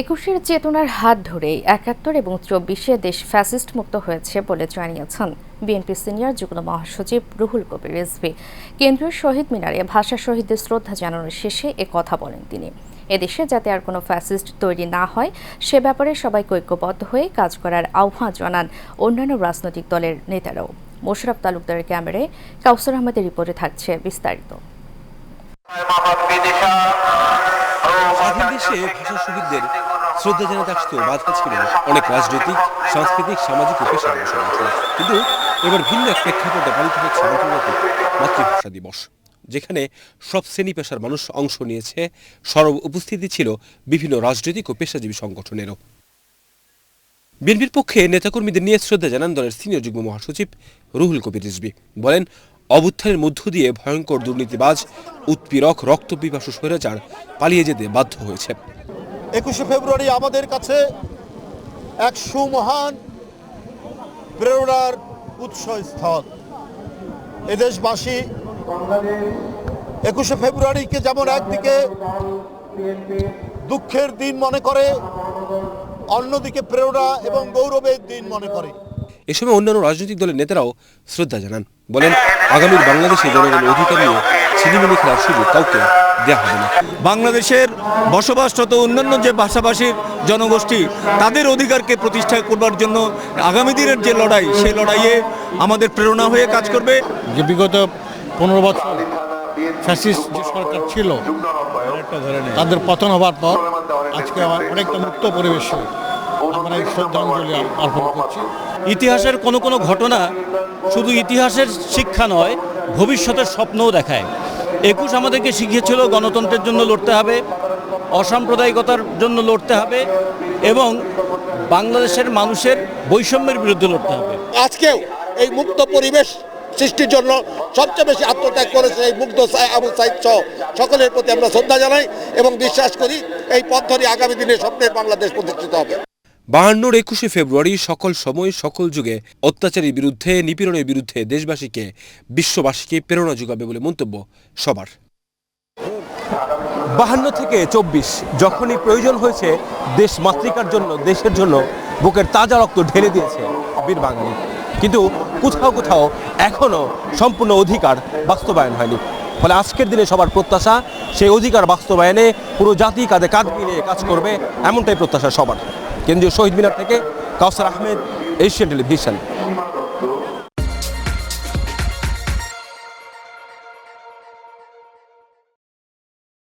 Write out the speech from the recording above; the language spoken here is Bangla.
একুশের চেতনার হাত ধরেই ৭১ এবং ২৪-এ দেশ ফ্যাসিস্ট মুক্ত হয়েছে বলে জানিয়েছেন বিএনপি সিনিয়র যুগ্ম মহাসচিব রুহুল কবির রিজভী। কেন্দ্রীয় শহীদ মিনারে ভাষা শহীদদের শ্রদ্ধা জানানোর শেষে কথা বলেন তিনি। এদেশে যাতে আর কোনো ফ্যাসিস্ট তৈরি না হয় সে ব্যাপারে সবাইকে ঐক্যবদ্ধ হয়ে কাজ করার আহ্বান জানান অন্যান্য রাজনৈতিক দলের নেতারাও। মোশাররফ তালুকদারের ক্যামেরায় কাউসার আহমেদের রিপোর্টে থাকছে বিস্তারিত। স্বাধীন দেশে ভাষা শহীদদের শ্রদ্ধা জানাতে আসতেও বাধা ছিল অনেক রাজনৈতিক, সাংস্কৃতিক, সামাজিক ও পেশার সংগঠন। কিন্তু এবার ভিন্ন এক প্রেক্ষাপটে পালিত হচ্ছে আন্তর্জাতিক মাতৃভাষা দিবস, যেখানে সব শ্রেণী পেশার মানুষ অংশ নিয়েছে। সরব উপস্থিতি ছিল বিভিন্ন রাজনৈতিক ও পেশাজীবী সংগঠনেরও। বিএনপির পক্ষে নেতাকর্মীদের নিয়ে শ্রদ্ধা জানান দলের সিনিয়র যুগ্ম মহাসচিব রুহুল কবির রিজভী। বলেন, অভ্যুত্থানের মধ্য দিয়ে ভয়ঙ্কর দুর্নীতিবাজ, উৎপীড়ক, রক্তপিপাসু স্বৈরাচার পালিয়ে যেতে বাধ্য হয়েছে। ২১শে ফেব্রুয়ারি আমাদের কাছে এক সুমহান প্রেরণার উৎসস্থল। এদেশবাসী ২১শে ফেব্রুয়ারিকে যেমন একদিকে দুঃখের দিন মনে করে, অন্যদিকে প্রেরণা এবং গৌরবের দিন মনে করে। এ সময় অন্যান্য রাজনৈতিক দলের নেতারাও শ্রদ্ধা জানান। বলেন, আগামীর বাংলাদেশে জনগণের অধিকার নিয়ে ছিনিমিনি খেলার সুযোগ কাউকে দেওয়া হবে না। বাংলাদেশের বসবাসরত অন্যান্য যে ভাষাভাষীর জনগোষ্ঠী, তাদের অধিকারকে প্রতিষ্ঠা করবার জন্য আগামী দিনের যে লড়াই, সেই লড়াইয়ে আমাদের প্রেরণা হয়ে কাজ করবে। যে বিগত ১৫ বছর ফ্যাসিস্ট যে সরকার ছিল, তাদের পতন হবার পর আজকে অনেকটা মুক্ত পরিবেশে আমরা এই শ্রদ্ধাঞ্জলি অর্পণ করছি। ইতিহাসের কোনো কোনো ঘটনা শুধু ইতিহাসের শিক্ষা নয়, ভবিষ্যতের স্বপ্নও দেখায়। ২১ আমাদেরকে শিখিয়েছিল গণতন্ত্রের জন্য লড়তে হবে, অসাম্প্রদায়িকতার জন্য লড়তে হবে এবং বাংলাদেশের মানুষের বৈষম্যের বিরুদ্ধে লড়তে হবে। আজকেও এই মুক্ত পরিবেশ সৃষ্টির জন্য সবচেয়ে বেশি আত্মত্যাগ করেছে এই মুগ্ধ আবু সাইদ সহ সকলের প্রতি আমরা শ্রদ্ধা জানাই এবং বিশ্বাস করি এই পথ ধরে আগামী দিনে স্বপ্নের বাংলাদেশ প্রতিষ্ঠিত হবে। ৫২ ২১শে ফেব্রুয়ারি সকল সময়, সকল যুগে অত্যাচারের বিরুদ্ধে, নিপীড়নের বিরুদ্ধে দেশবাসীকে, বিশ্ববাসীকে প্রেরণা যোগাবে বলে মন্তব্য সবার। ৫২ থেকে ২৪ যখনই প্রয়োজন হয়েছে দেশ মাতৃকার জন্য, দেশের জন্য বুকের তাজা রক্ত ঢেলে দিয়েছে বীর বাঙালি। কিন্তু কোথাও কোথাও এখনো সম্পূর্ণ অধিকার বাস্তবায়ন হয়নি। ফলে আজকের দিনে সবার প্রত্যাশা সেই অধিকার বাস্তবায়নে পুরো জাতি কাঁধে কাঁধ মিলিয়ে কাজ করবে, এমনটাই প্রত্যাশা সবার। কেন্দ্রীয় শহীদ মিনার থেকে কাউসার আহমেদ, এশিয়ান টেলিভিশন।